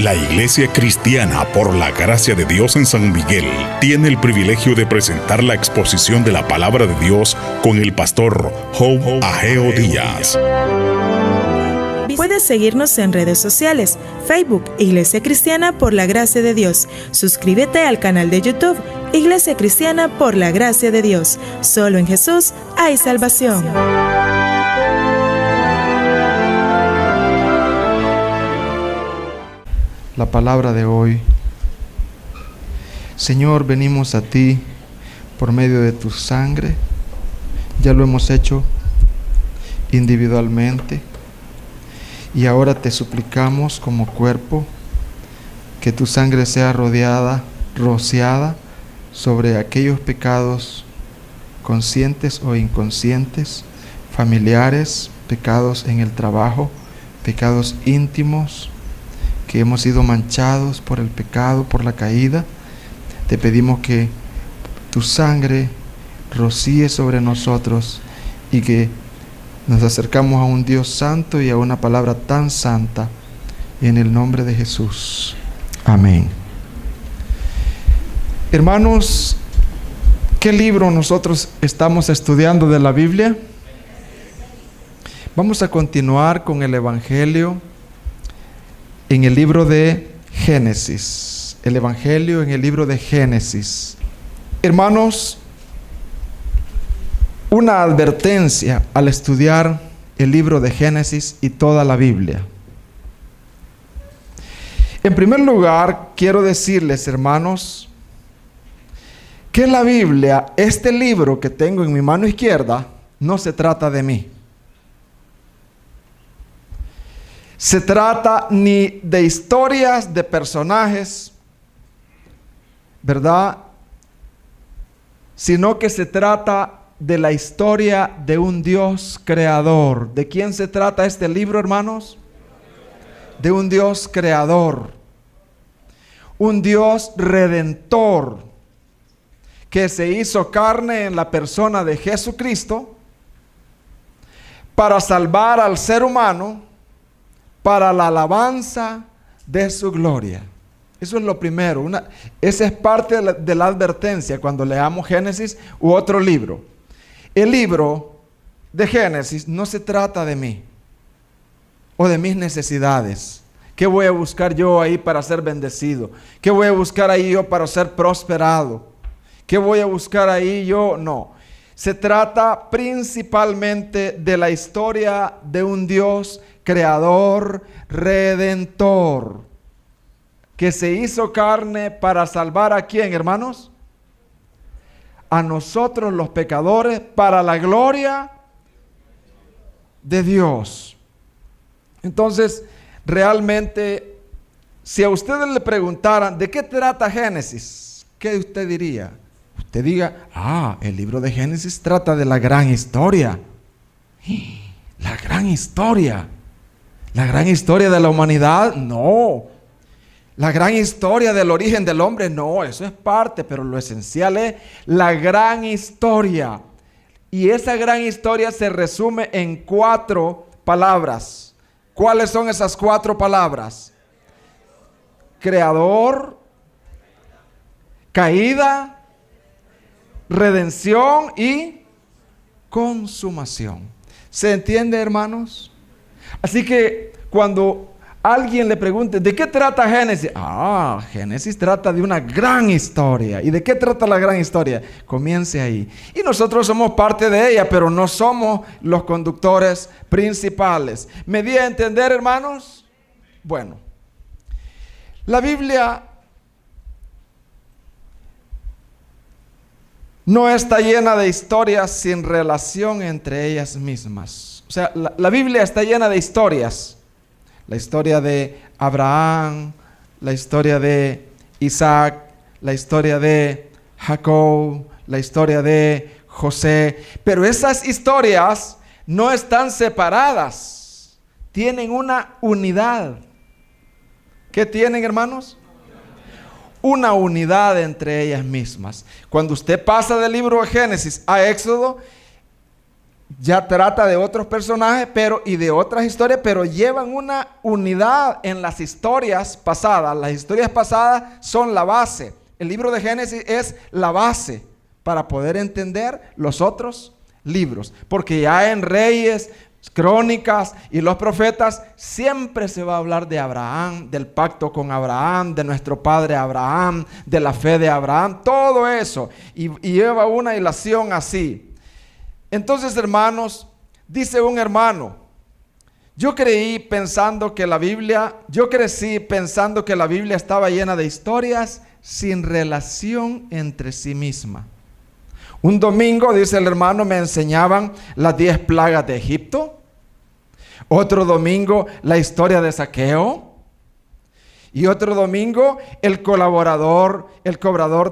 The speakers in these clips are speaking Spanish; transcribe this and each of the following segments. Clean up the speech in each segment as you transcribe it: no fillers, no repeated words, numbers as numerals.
La Iglesia Cristiana por la Gracia de Dios en San Miguel tiene el privilegio de presentar la exposición de la Palabra de Dios con el pastor Job Ageo Díaz. Puedes seguirnos en redes sociales, Facebook, Iglesia Cristiana por la Gracia de Dios. Suscríbete al canal de YouTube, Iglesia Cristiana por la Gracia de Dios. Solo en Jesús hay salvación. La palabra de hoy. Señor, venimos a ti por medio de tu sangre. Ya lo hemos hecho individualmente. Y ahora te suplicamos como cuerpo que tu sangre sea rociada sobre aquellos pecados conscientes o inconscientes, familiares, pecados en el trabajo, pecados íntimos, que hemos sido manchados por el pecado, por la caída. Te pedimos que tu sangre rocíe sobre nosotros y que nos acercamos a un Dios santo y a una palabra tan santa, en el nombre de Jesús. Amén. Hermanos, ¿qué libro nosotros estamos estudiando de la Biblia? Vamos a continuar con el Evangelio en el libro de Génesis. El Evangelio en el libro de Génesis. Hermanos, una advertencia al estudiar el libro de Génesis y toda la Biblia. En primer lugar, quiero decirles, hermanos, que la Biblia, este libro que tengo en mi mano izquierda, no se trata de mí. Se trata ni de historias de personajes, ¿verdad? Sino que se trata de la historia de un Dios creador. ¿De quién se trata este libro, hermanos? De un Dios creador. Un Dios redentor que se hizo carne en la persona de Jesucristo para salvar al ser humano, para la alabanza de su gloria. Eso es lo primero. Esa es parte de la advertencia cuando leamos Génesis u otro libro. El libro de Génesis no se trata de mí o de mis necesidades. ¿Qué voy a buscar yo ahí para ser bendecido? ¿Qué voy a buscar ahí yo para ser prosperado? ¿Qué voy a buscar ahí yo? No. Se trata principalmente de la historia de un Dios creador, redentor, que se hizo carne para salvar ¿a quién, hermanos? A nosotros los pecadores, para la gloria de Dios. Entonces, realmente, si a ustedes le preguntaran ¿de qué trata Génesis?, ¿qué usted diría? Usted diga, el libro de Génesis trata de la gran historia. La gran historia. ¿La gran historia de la humanidad? No. ¿La gran historia del origen del hombre? No, eso es parte, pero lo esencial es la gran historia. Y esa gran historia se resume en 4 palabras. ¿Cuáles son esas 4 palabras? Creador, caída, redención y consumación. ¿Se entiende, hermanos? Así que cuando alguien le pregunte ¿de qué trata Génesis? Génesis trata de una gran historia. ¿Y de qué trata la gran historia? Comience ahí. Y nosotros somos parte de ella, pero no somos los conductores principales. ¿Me di a entender, hermanos? Bueno, la Biblia no está llena de historias sin relación entre ellas mismas. O sea, la Biblia está llena de historias. La historia de Abraham, la historia de Isaac, la historia de Jacob, la historia de José. Pero esas historias no están separadas. Tienen una unidad. ¿Qué tienen, hermanos? Una unidad entre ellas mismas. Cuando usted pasa del libro de Génesis a Éxodo, ya trata de otros personajes y de otras historias, pero llevan una unidad en las historias pasadas. Las historias pasadas son la base. El libro de Génesis es la base para poder entender los otros libros, porque ya en Reyes, Crónicas y los profetas siempre se va a hablar de Abraham, del pacto con Abraham, de nuestro padre Abraham, de la fe de Abraham, todo eso, y lleva una hilación así. Entonces, hermanos, dice un hermano: yo crecí pensando que la Biblia estaba llena de historias sin relación entre sí misma. Un domingo, dice el hermano, me enseñaban las 10 plagas de Egipto. Otro domingo, la historia de Zaqueo. Y otro domingo, el cobrador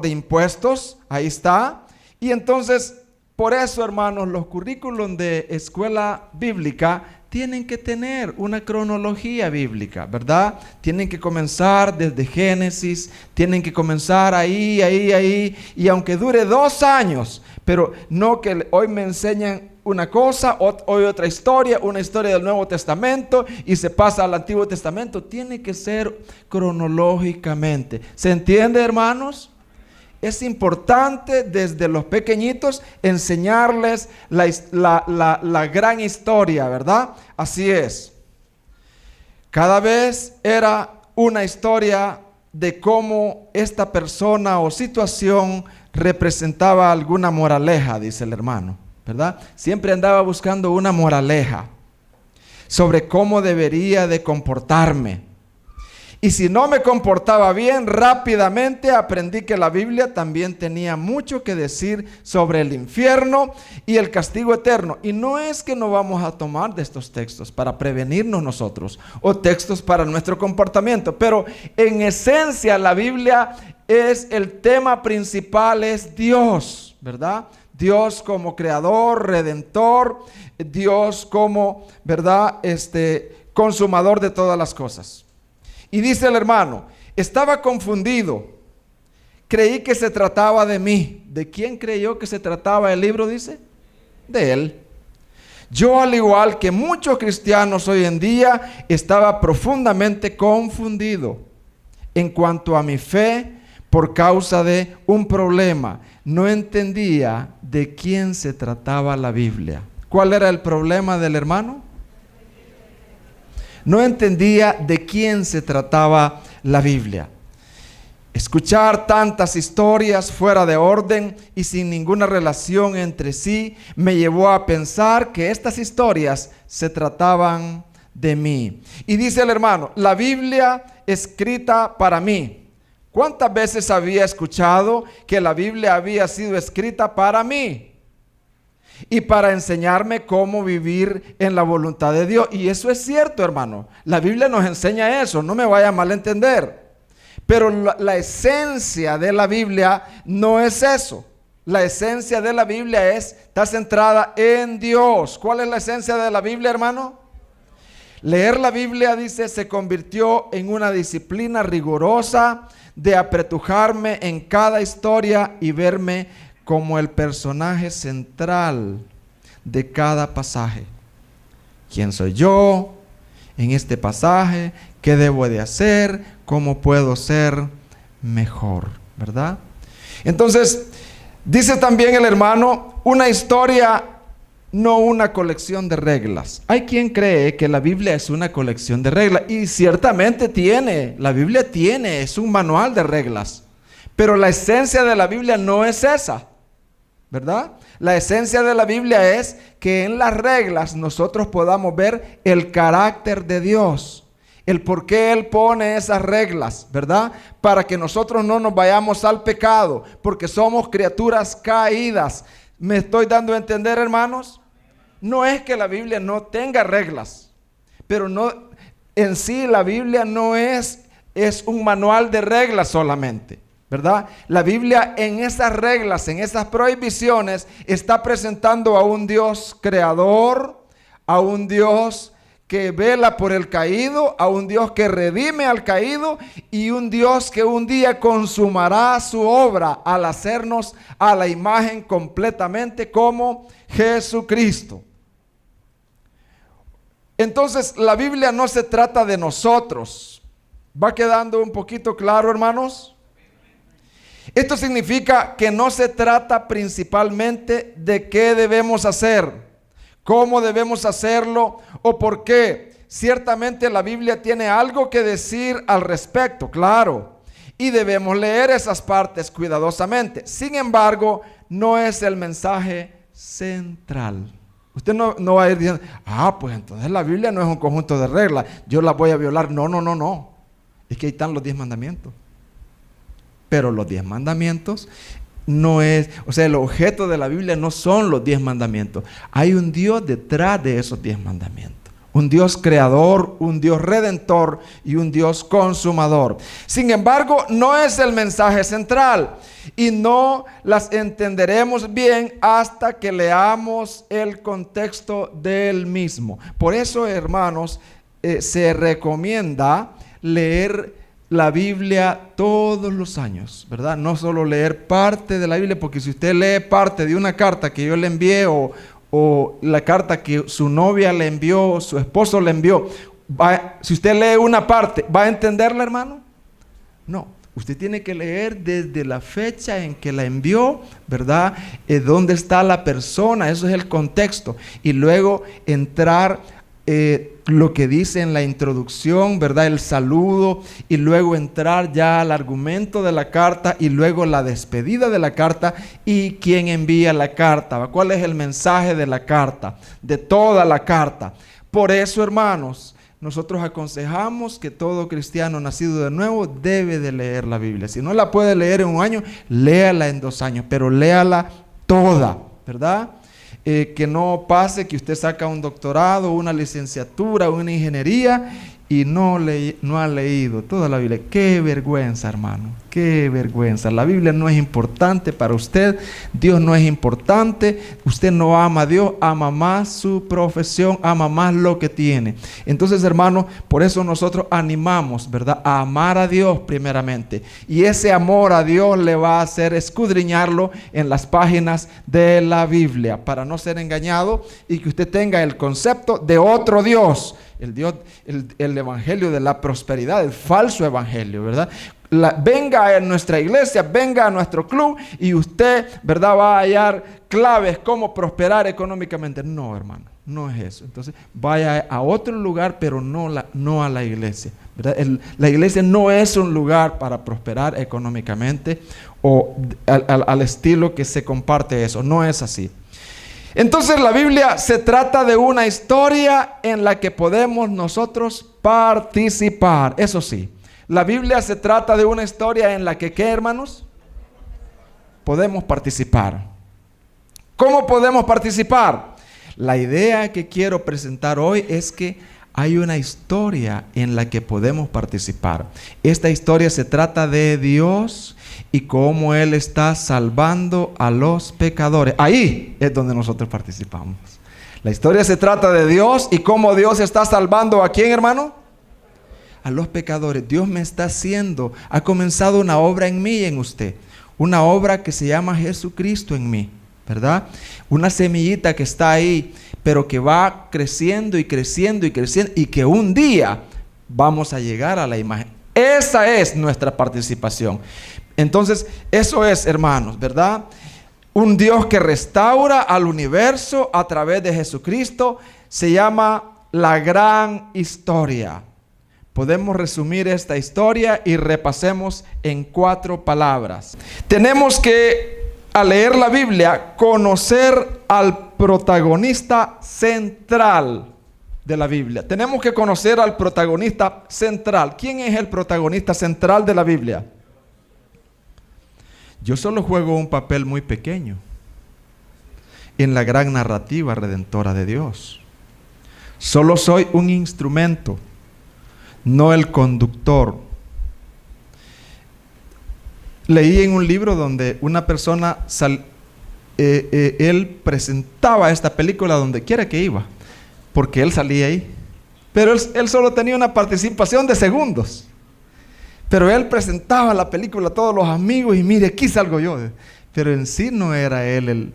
de impuestos. Ahí está. Y entonces, por eso, hermanos, los currículos de escuela bíblica tienen que tener una cronología bíblica, ¿verdad? Tienen que comenzar desde Génesis, tienen que comenzar ahí, y aunque dure 2 años, pero no que hoy me enseñan una cosa, hoy otra historia, una historia del Nuevo Testamento y se pasa al Antiguo Testamento. Tiene que ser cronológicamente. ¿Se entiende, hermanos? Es importante desde los pequeñitos enseñarles la gran historia, ¿verdad? Así es. Cada vez era una historia de cómo esta persona o situación representaba alguna moraleja, dice el hermano, ¿verdad? Siempre andaba buscando una moraleja sobre cómo debería de comportarme. Y si no me comportaba bien, rápidamente aprendí que la Biblia también tenía mucho que decir sobre el infierno y el castigo eterno. Y no es que no vamos a tomar de estos textos para prevenirnos nosotros o textos para nuestro comportamiento, pero en esencia la Biblia es el tema principal, es Dios, ¿verdad? Dios como creador, redentor, Dios como, ¿verdad? Consumador de todas las cosas. Y dice el hermano: estaba confundido, creí que se trataba de mí. ¿De quién creyó que se trataba el libro? Dice, de él. Yo, al igual que muchos cristianos hoy en día, estaba profundamente confundido en cuanto a mi fe por causa de un problema. No entendía de quién se trataba la Biblia. ¿Cuál era el problema del hermano? No entendía de quién se trataba la Biblia. Escuchar tantas historias fuera de orden y sin ninguna relación entre sí me llevó a pensar que estas historias se trataban de mí. Y dice el hermano: la Biblia escrita para mí. ¿Cuántas veces había escuchado que la Biblia había sido escrita para mí? Y para enseñarme cómo vivir en la voluntad de Dios. Y eso es cierto, hermano. La Biblia nos enseña eso, no me vaya a malentender. Pero la esencia de la Biblia no es eso. La esencia de la Biblia está centrada en Dios. ¿Cuál es la esencia de la Biblia, hermano? Leer la Biblia, dice, se convirtió en una disciplina rigurosa de apretujarme en cada historia y verme como el personaje central de cada pasaje. ¿Quién soy yo en este pasaje? ¿Qué debo de hacer? ¿Cómo puedo ser mejor? ¿Verdad? Entonces, dice también el hermano, una historia, no una colección de reglas. Hay quien cree que la Biblia es una colección de reglas, y ciertamente la Biblia es un manual de reglas, pero la esencia de la Biblia no es esa, ¿verdad? La esencia de la Biblia es que en las reglas nosotros podamos ver el carácter de Dios, el por qué Él pone esas reglas, ¿verdad? Para que nosotros no nos vayamos al pecado, porque somos criaturas caídas. ¿Me estoy dando a entender, hermanos? No es que la Biblia no tenga reglas, pero no, en sí la Biblia no es un manual de reglas solamente, ¿verdad? La Biblia en esas reglas, en esas prohibiciones, está presentando a un Dios creador, a un Dios que vela por el caído, a un Dios que redime al caído y un Dios que un día consumará su obra al hacernos a la imagen completamente como Jesucristo. Entonces, la Biblia no se trata de nosotros. ¿Va quedando un poquito claro, hermanos? Esto significa que no se trata principalmente de qué debemos hacer, cómo debemos hacerlo o por qué. Ciertamente la Biblia tiene algo que decir al respecto, claro, y debemos leer esas partes cuidadosamente. Sin embargo, no es el mensaje central. Usted no va a ir diciendo, pues entonces la Biblia no es un conjunto de reglas, yo las voy a violar. No. Es que ahí están los 10 mandamientos. Pero los 10 mandamientos no es, el objeto de la Biblia no son los 10 mandamientos. Hay un Dios detrás de esos 10 mandamientos. Un Dios creador, un Dios redentor y un Dios consumador. Sin embargo, no es el mensaje central y no las entenderemos bien hasta que leamos el contexto del mismo. Por eso, hermanos, se recomienda leer la Biblia todos los años, ¿verdad? No solo leer parte de la Biblia, porque si usted lee parte de una carta que yo le envié o la carta que su novia le envió, su esposo le envió, si usted lee una parte, ¿va a entenderla, hermano? No, usted tiene que leer desde la fecha en que la envió, ¿verdad? ¿Dónde está la persona? Eso es el contexto. Y luego entrar lo que dice en la introducción, ¿verdad? El saludo, y luego entrar ya al argumento de la carta, y luego la despedida de la carta, y quién envía la carta, cuál es el mensaje de la carta, de toda la carta. Por eso, hermanos, nosotros aconsejamos que todo cristiano nacido de nuevo debe de leer la Biblia. Si no la puede leer en un año, léala en 2 años, pero léala toda, ¿verdad? Que no pase que usted saca un doctorado, una licenciatura, una ingeniería y no ha leído toda la Biblia. Qué vergüenza, hermano, qué vergüenza. La Biblia no es importante para usted, Dios no es importante, usted no ama a Dios, ama más su profesión, ama más lo que tiene. Entonces, hermano, por eso nosotros animamos, ¿verdad?, a amar a Dios primeramente, y ese amor a Dios le va a hacer escudriñarlo en las páginas de la Biblia, para no ser engañado y que usted tenga el concepto de otro Dios, el Dios, el evangelio de la prosperidad, el falso evangelio, ¿verdad? Venga a nuestra iglesia, venga a nuestro club y usted, ¿verdad?, va a hallar claves cómo prosperar económicamente. No, hermano, no es eso. Entonces vaya a otro lugar, pero no a la iglesia, ¿verdad? La iglesia no es un lugar para prosperar económicamente o al estilo que se comparte eso. No es así. Entonces la Biblia se trata de una historia en la que podemos nosotros participar. Eso sí, la Biblia se trata de una historia en la que, ¿qué, hermanos? Podemos participar. ¿Cómo podemos participar? La idea que quiero presentar hoy es que hay una historia en la que podemos participar. Esta historia se trata de Dios y cómo Él está salvando a los pecadores. Ahí es donde nosotros participamos. La historia se trata de Dios y cómo Dios está salvando ¿a quién, hermano? A los pecadores. Dios me está haciendo, ha comenzado una obra en mí y en usted. Una obra que se llama Jesucristo en mí, ¿verdad? Una semillita que está ahí, pero que va creciendo y creciendo y creciendo, y que un día vamos a llegar a la imagen. Esa es nuestra participación. Entonces, eso es, hermanos, ¿verdad? Un Dios que restaura al universo a través de Jesucristo. Se llama la gran historia. Podemos resumir esta historia y repasemos en 4 palabras. Tenemos que, al leer la Biblia, conocer al protagonista central de la Biblia. Tenemos que conocer al protagonista central. ¿Quién es el protagonista central de la Biblia? Yo solo juego un papel muy pequeño en la gran narrativa redentora de Dios. Solo soy un instrumento, no el conductor. Leí en un libro donde una persona, él presentaba esta película donde quiera que iba, porque él salía ahí. Pero él solo tenía una participación de segundos. Pero él presentaba la película a todos los amigos y mire, aquí salgo yo. Pero en sí no era él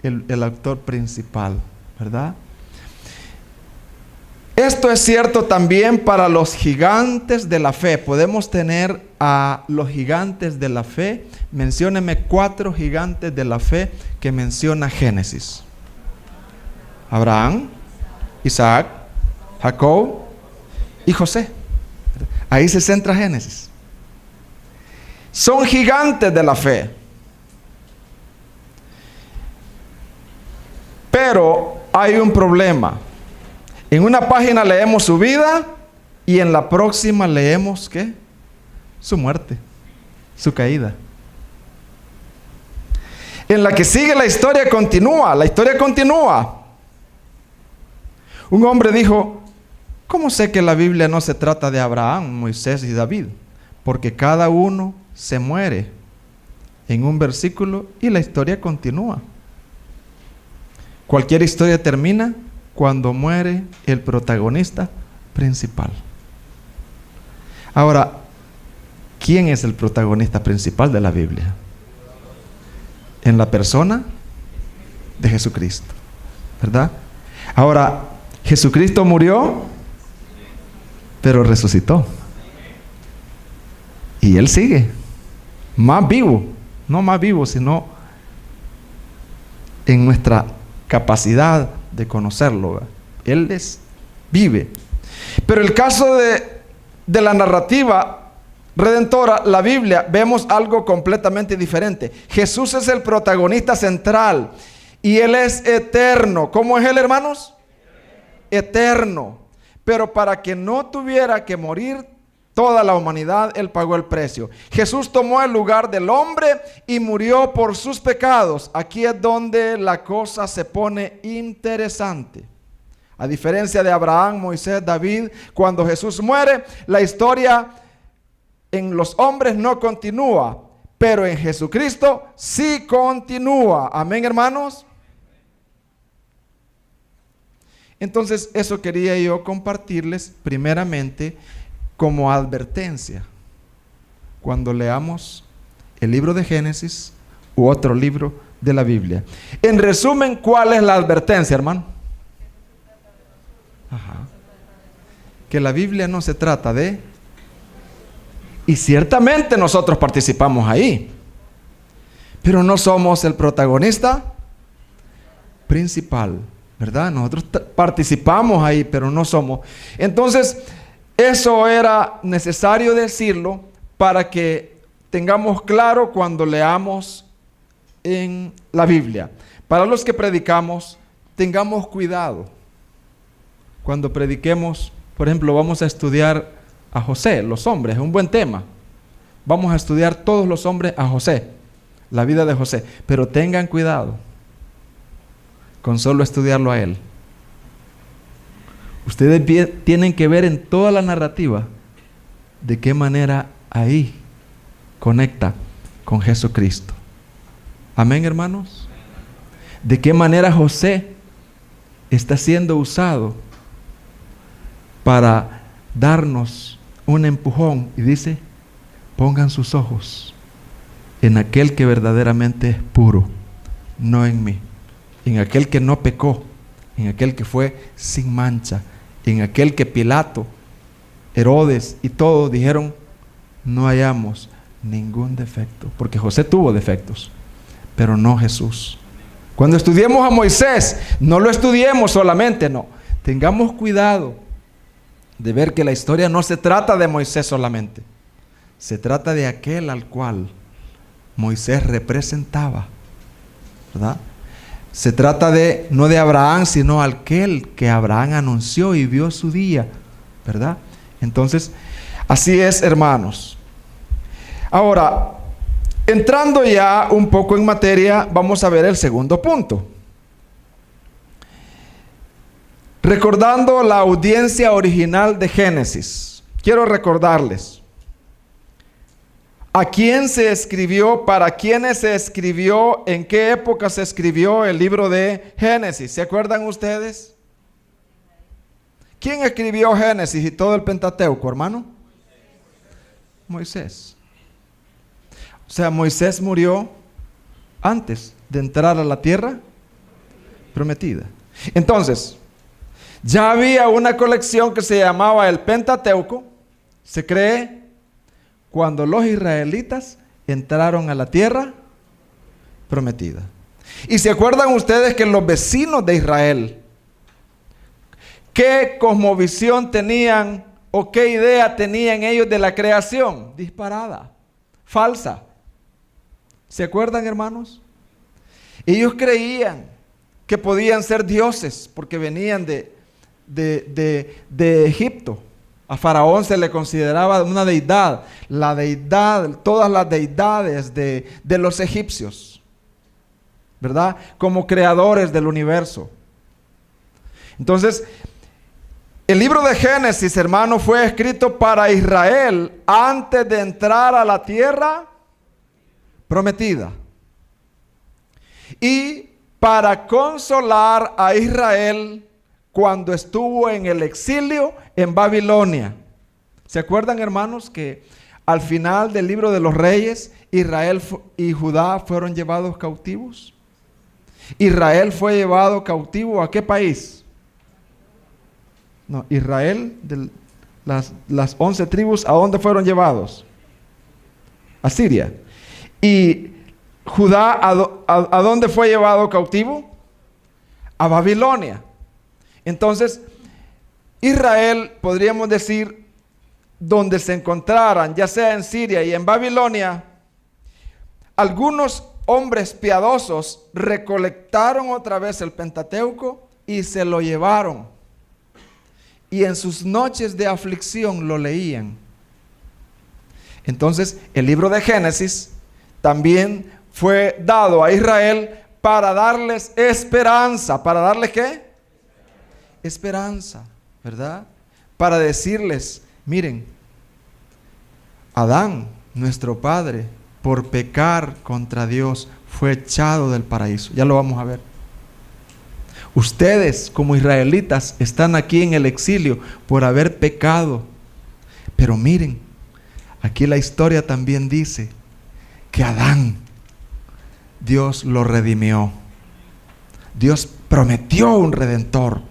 el actor principal, ¿verdad? Esto es cierto también para los gigantes de la fe. Podemos tener a los gigantes de la fe. Mencióneme 4 gigantes de la fe que menciona Génesis. Abraham, Isaac, Jacob y José. Ahí se centra Génesis. Son gigantes de la fe. Pero hay un problema. En una página leemos su vida y en la próxima leemos ¿qué? Su muerte, su caída. En la que sigue la historia continúa. Un hombre dijo: ¿cómo sé que la Biblia no se trata de Abraham, Moisés y David? Porque cada uno se muere en un versículo y la historia continúa. Cualquier historia termina cuando muere el protagonista principal. Ahora, ¿quién es el protagonista principal de la Biblia? En la persona de Jesucristo, ¿verdad? Ahora, Jesucristo murió, pero resucitó. Y Él sigue, más vivo, no más vivo, sino en nuestra capacidad de conocerlo. Él vive. Pero el caso de la narrativa redentora, la Biblia, vemos algo completamente diferente. Jesús es el protagonista central y Él es eterno. ¿Cómo es Él, hermanos? Eterno. Pero para que no tuviera que morir toda la humanidad, Él pagó el precio. Jesús tomó el lugar del hombre y murió por sus pecados. Aquí es donde la cosa se pone interesante. A diferencia de Abraham, Moisés, David, cuando Jesús muere, la historia en los hombres no continúa, pero en Jesucristo sí continúa. Amén, hermanos. Entonces, eso quería yo compartirles primeramente como advertencia cuando leamos el libro de Génesis u otro libro de la Biblia. En resumen, ¿cuál es la advertencia, hermano? Que la Biblia no se trata de... Y ciertamente nosotros participamos ahí, pero no somos el protagonista principal, ¿verdad? Nosotros participamos ahí, pero no somos. Entonces, eso era necesario decirlo para que tengamos claro cuando leamos en la Biblia. Para los que predicamos, tengamos cuidado. Cuando prediquemos, por ejemplo, vamos a estudiar a José, los hombres, es un buen tema. Vamos a estudiar todos los hombres a José, la vida de José. Pero tengan cuidado con solo estudiarlo a él. Ustedes tienen que ver en toda la narrativa de qué manera ahí conecta con Jesucristo. Amén, hermanos. De qué manera José está siendo usado para darnos un empujón. Y dice: pongan sus ojos en aquel que verdaderamente es puro, no en mí, en aquel que no pecó, en aquel que fue sin mancha, en aquel que Pilato, Herodes y todos dijeron: no hallamos ningún defecto, porque José tuvo defectos, pero no Jesús. Cuando estudiemos a Moisés, no lo estudiemos solamente, no. Tengamos cuidado de ver que la historia no se trata de Moisés solamente. Se trata de aquel al cual Moisés representaba, ¿verdad? Se trata de, no de Abraham, sino aquel que Abraham anunció y vio su día, ¿verdad? Entonces, así es, hermanos. Ahora, entrando ya un poco en materia, vamos a ver el segundo punto. Recordando la audiencia original de Génesis, quiero recordarles a quién se escribió, para quiénes se escribió, en qué época se escribió el libro de Génesis. ¿Se acuerdan ustedes? ¿Quién escribió Génesis y todo el Pentateuco, hermano? Moisés. O sea, Moisés murió antes de entrar a la tierra prometida. Entonces, Ya había una colección que se llamaba el Pentateuco, se cree, cuando los israelitas entraron a la tierra prometida. Y se acuerdan ustedes que los vecinos de Israel, ¿qué cosmovisión tenían o qué idea tenían ellos de la creación? Disparada, falsa. ¿Se acuerdan, hermanos? Ellos creían que podían ser dioses porque venían de Egipto. A Faraón se le consideraba una deidad, la deidad, todas las deidades de los egipcios, ¿verdad? Como creadores del universo. Entonces, el libro de Génesis, hermano, fue escrito para Israel antes de entrar a la tierra prometida. Y para consolar a Israel cuando estuvo en el exilio en Babilonia. ¿Se acuerdan, hermanos, que al final del libro de los Reyes, Israel y Judá fueron llevados cautivos? Israel fue llevado cautivo ¿a qué país? No, Israel, las 11 tribus, ¿a dónde fueron llevados? A Siria. ¿Y Judá a dónde fue llevado cautivo? A Babilonia. Entonces, Israel, podríamos decir, donde se encontraran, ya sea en Siria y en Babilonia, algunos hombres piadosos recolectaron otra vez el Pentateuco y se lo llevaron. Y en sus noches de aflicción lo leían. Entonces, el libro de Génesis también fue dado a Israel para darles esperanza. ¿Para darles qué? Esperanza, ¿verdad? Para decirles, miren, Adán, nuestro padre, por pecar contra Dios, fue echado del paraíso. Ya lo vamos a ver. Ustedes, como israelitas, están aquí en el exilio por haber pecado. Pero miren, aquí la historia también dice que Adán, Dios lo redimió. Dios prometió un redentor.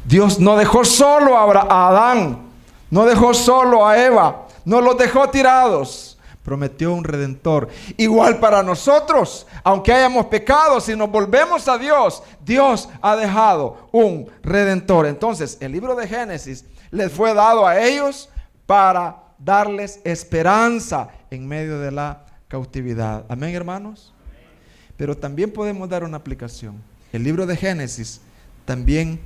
Dios no dejó solo a Adán, no dejó solo a Eva, no los dejó tirados. Prometió un redentor. Igual para nosotros, aunque hayamos pecado, si nos volvemos a Dios, Dios ha dejado un redentor. Entonces, el libro de Génesis les fue dado a ellos para darles esperanza en medio de la cautividad. Amén, hermanos. Pero también podemos dar una aplicación. El libro de Génesis también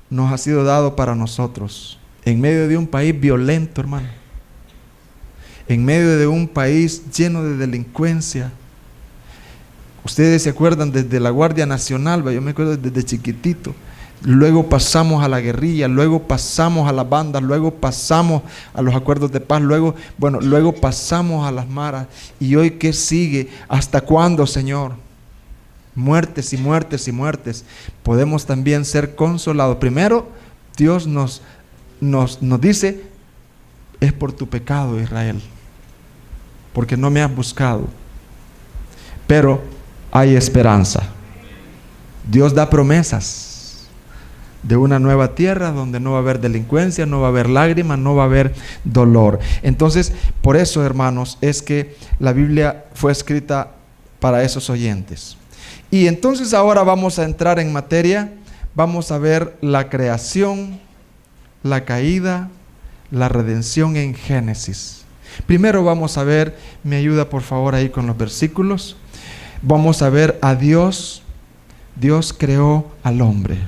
nos ha sido dado para nosotros en medio de un país violento, hermano, en medio de un país lleno de delincuencia. Ustedes se acuerdan desde la Guardia Nacional, yo me acuerdo desde chiquitito, luego pasamos a la guerrilla, luego pasamos a las bandas, luego pasamos a los acuerdos de paz, luego pasamos a las maras. Y hoy, ¿qué sigue? ¿Hasta cuándo, Señor? Muertes y muertes y muertes. Podemos también ser consolados. Primero, Dios nos dice, es por tu pecado, Israel, porque no me has buscado. Pero hay esperanza. Dios da promesas de una nueva tierra donde no va a haber delincuencia, no va a haber lágrimas, no va a haber dolor. Entonces, por eso, hermanos, es que la Biblia fue escrita para esos oyentes. Y entonces ahora vamos a entrar en materia. Vamos a ver la creación, la caída, la redención en Génesis. Primero vamos a ver, me ayuda por favor ahí con los versículos. Vamos a ver a Dios. Dios creó al hombre.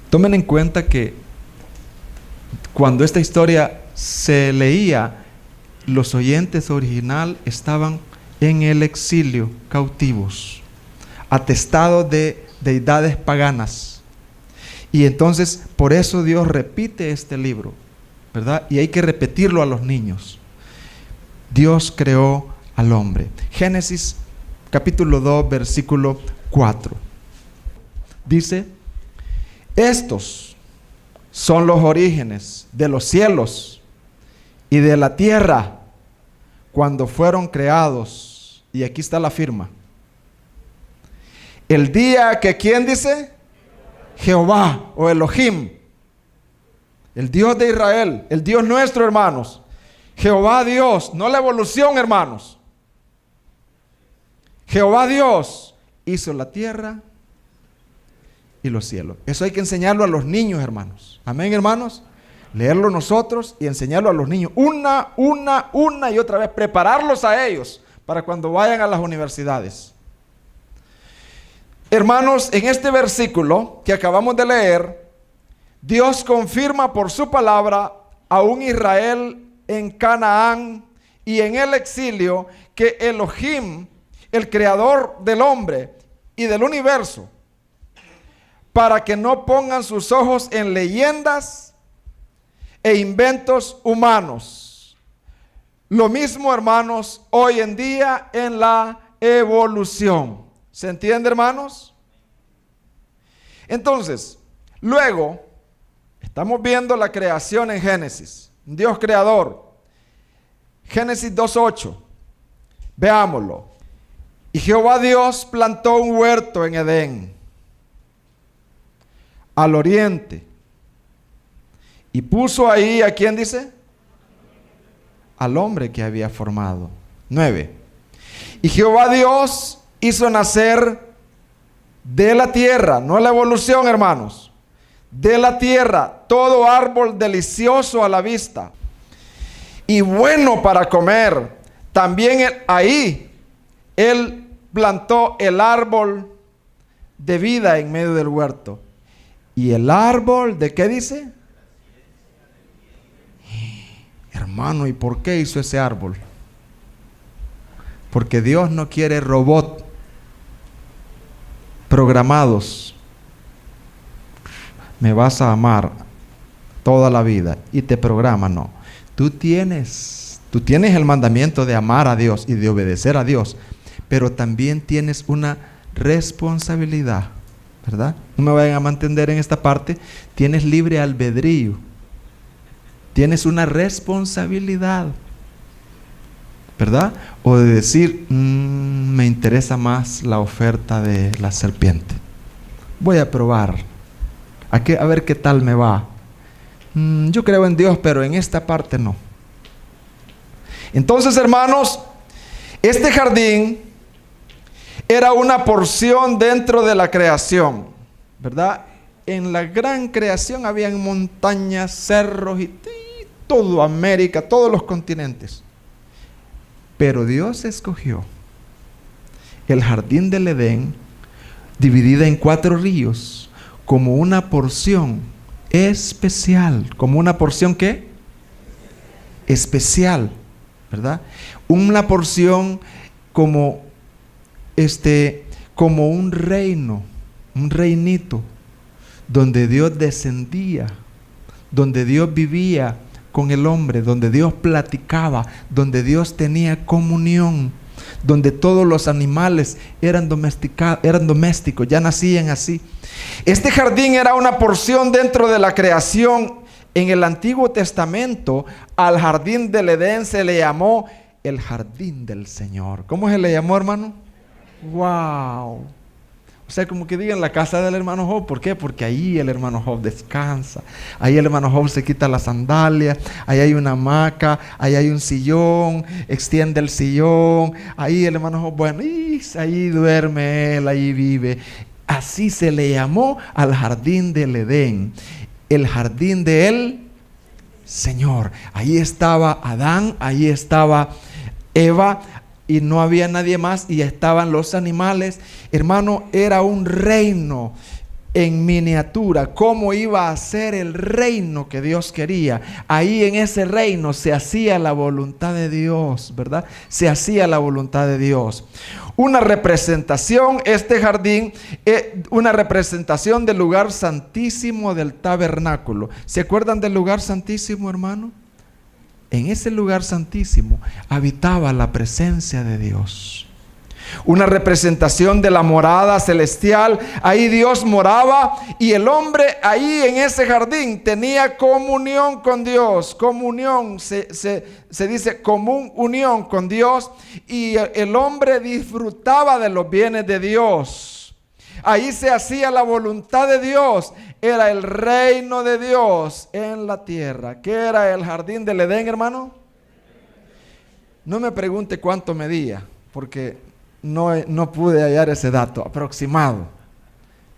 Tomen en cuenta que cuando esta historia se leía, los oyentes original estaban en el exilio, cautivos, atestados de deidades paganas. Y entonces, por eso Dios repite este libro, ¿verdad? Y hay que repetirlo a los niños. Dios creó al hombre. Génesis capítulo 2, versículo 4. Dice, estos son los orígenes de los cielos y de la tierra cuando fueron creados. Y aquí está la firma. El día que, ¿quién dice? Jehová o Elohim, el Dios de Israel, el Dios nuestro, hermanos. Jehová Dios, no la evolución, hermanos. Jehová Dios hizo la tierra y los cielos. Eso hay que enseñarlo a los niños, hermanos. Amén, hermanos. Leerlo nosotros y enseñarlo a los niños una y otra vez. Prepararlos a ellos para cuando vayan a las universidades. Hermanos, en este versículo que acabamos de leer, Dios confirma por su palabra a un Israel en Canaán y en el exilio que Elohim, el creador del hombre y del universo, para que no pongan sus ojos en leyendas e inventos humanos. Lo mismo, hermanos, hoy en día en la evolución. ¿Se entiende, hermanos? Entonces, luego, estamos viendo la creación en Génesis. Dios creador. Génesis 2:8. Veámoslo. Y Jehová Dios plantó un huerto en Edén, al oriente. Y puso ahí, ¿a quién dice? Al hombre que había formado. 9. Y Jehová Dios hizo nacer de la tierra, no la evolución, hermanos, de la tierra, todo árbol delicioso a la vista y bueno para comer. También ahí él plantó el árbol de vida en medio del huerto. ¿Y el árbol de qué dice? Hermano, ¿y por qué hizo ese árbol? Porque Dios no quiere robots programados. Me vas a amar toda la vida y te programa. No, tú tienes el mandamiento de amar a Dios y de obedecer a Dios, pero también tienes una responsabilidad, ¿verdad? No me vayan a malentender en esta parte. Tienes libre albedrío, tienes una responsabilidad, ¿verdad? O de decir, me interesa más la oferta de la serpiente. Voy a probar. A ver qué tal me va. Yo creo en Dios, pero en esta parte no. Entonces, hermanos, este jardín era una porción dentro de la creación, ¿verdad? En la gran creación habían montañas, cerros y todo América, todos los continentes. Pero Dios escogió el jardín del Edén, dividida en 4 ríos, como una porción especial. ¿Como una porción qué? Especial, ¿verdad? Una porción como un reino, un reinito, donde Dios descendía, donde Dios vivía con el hombre, donde Dios platicaba, donde Dios tenía comunión, donde todos los animales eran domésticos, ya nacían así. Este jardín era una porción dentro de la creación. En el Antiguo Testamento, al jardín del Edén se le llamó el jardín del Señor. ¿Cómo se le llamó, hermano? ¡Wow! O sea, como que digan la casa del hermano Job. ¿Por qué? Porque ahí el hermano Job descansa. Ahí el hermano Job se quita las sandalias. Ahí hay una hamaca. Ahí hay un sillón. Extiende el sillón. Ahí el hermano Job, bueno, ahí duerme él, ahí vive. Así se le llamó al jardín del Edén. El jardín del Señor. Ahí estaba Adán. Ahí estaba Eva. Y no había nadie más, y estaban los animales. Hermano, era un reino en miniatura. ¿Cómo iba a ser el reino que Dios quería? Ahí en ese reino se hacía la voluntad de Dios, ¿verdad? Se hacía la voluntad de Dios. Una representación, este jardín, una representación del lugar santísimo del tabernáculo. ¿Se acuerdan del lugar santísimo, hermano? En ese lugar santísimo habitaba la presencia de Dios. Una representación de la morada celestial. Ahí Dios moraba y el hombre ahí en ese jardín tenía comunión con Dios. Comunión, se dice común unión con Dios. Y el hombre disfrutaba de los bienes de Dios. Ahí se hacía la voluntad de Dios. Era el reino de Dios en la tierra. ¿Qué era el jardín del Edén, hermano? No me pregunte cuánto medía, porque no pude hallar ese dato aproximado.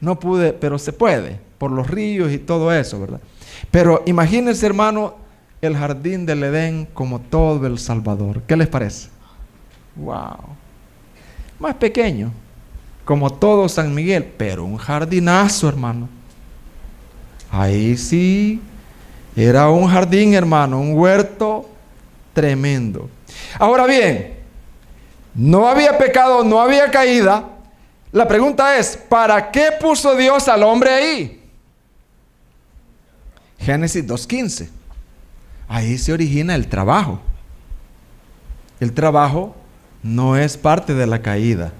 No pude, pero se puede, por los ríos y todo eso, ¿verdad? Pero imagínense, hermano, el jardín del Edén como todo El Salvador. ¿Qué les parece? ¡Wow! Más pequeño, como todo San Miguel, pero un jardinazo, hermano. Ahí sí, era un jardín, hermano, un huerto tremendo. Ahora bien, no había pecado, no había caída. La pregunta es, ¿para qué puso Dios al hombre ahí? Génesis 2:15. Ahí se origina el trabajo. El trabajo no es parte de la caída,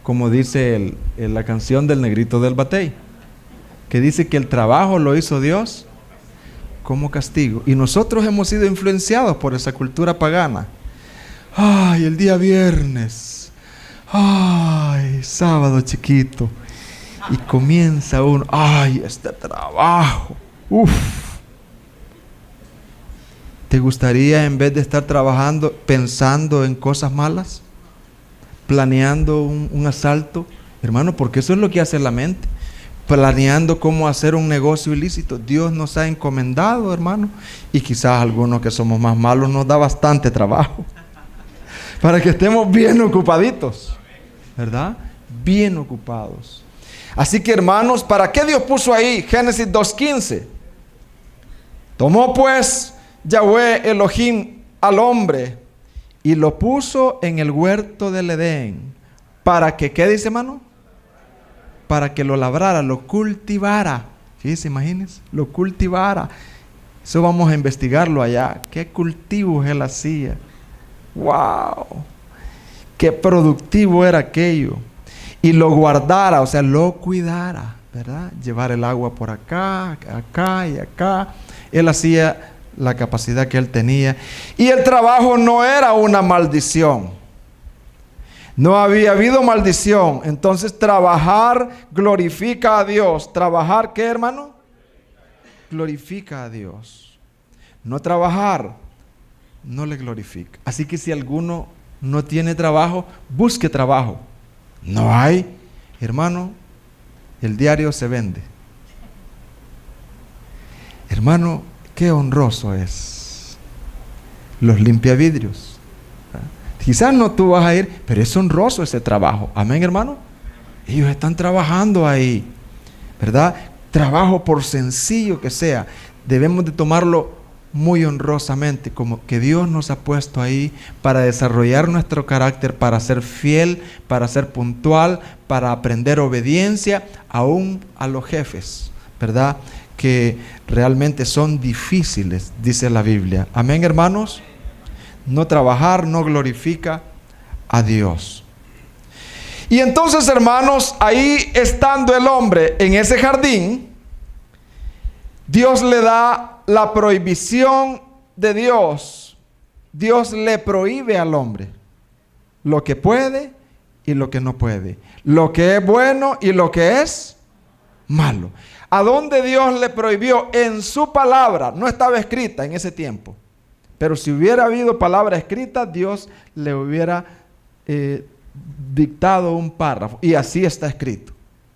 como dice la canción del Negrito del Batey, que dice que el trabajo lo hizo Dios como castigo. Y nosotros hemos sido influenciados por esa cultura pagana. Ay, el día viernes. Ay, sábado chiquito. Y comienza uno. Ay, este trabajo. Uf. ¿Te gustaría, en vez de estar trabajando, pensando en cosas malas, planeando un asalto? Hermano, porque eso es lo que hace la mente. Planeando cómo hacer un negocio ilícito. Dios nos ha encomendado, hermano. Y quizás algunos que somos más malos nos da bastante trabajo. Para que estemos bien ocupaditos. ¿Verdad? Bien ocupados. Así que, hermanos, ¿para qué Dios puso ahí Génesis 2:15? Tomó pues Yahweh Elohim al hombre y lo puso en el huerto del Edén. ¿Para que qué dice, hermano? Para que lo labrara, lo cultivara. Fíjense, imagínense, lo cultivara. Eso vamos a investigarlo allá. ¿Qué cultivos él hacía? ¡Wow! ¡Qué productivo era aquello! Y lo guardara, o sea, lo cuidara, ¿verdad? Llevar el agua por acá, acá y acá. Él hacía la capacidad que él tenía. Y el trabajo no era una maldición. No había habido maldición. Entonces trabajar glorifica a Dios. ¿Trabajar qué, hermano? Glorifica a Dios. No trabajar no le glorifica. Así que si alguno no tiene trabajo, busque trabajo. No hay, hermano, el diario se vende. Hermano, qué honroso es los limpiavidrios. Quizás no tú vas a ir, pero es honroso ese trabajo. Amén, hermano. Ellos están trabajando ahí, ¿verdad? Trabajo, por sencillo que sea, debemos de tomarlo muy honrosamente, como que Dios nos ha puesto ahí para desarrollar nuestro carácter, para ser fiel, para ser puntual, para aprender obediencia, aún a los jefes, ¿verdad? Que realmente son difíciles, dice la Biblia. Amén, hermanos. No trabajar no glorifica a Dios. Y entonces, hermanos, ahí estando el hombre en ese jardín, Dios le da la prohibición de Dios. Dios le prohíbe al hombre lo que puede y lo que no puede, lo que es bueno y lo que es malo. ¿A dónde Dios le prohibió? En su palabra. No estaba escrita en ese tiempo, pero si hubiera habido palabra escrita, Dios le hubiera dictado un párrafo, y así está escrito,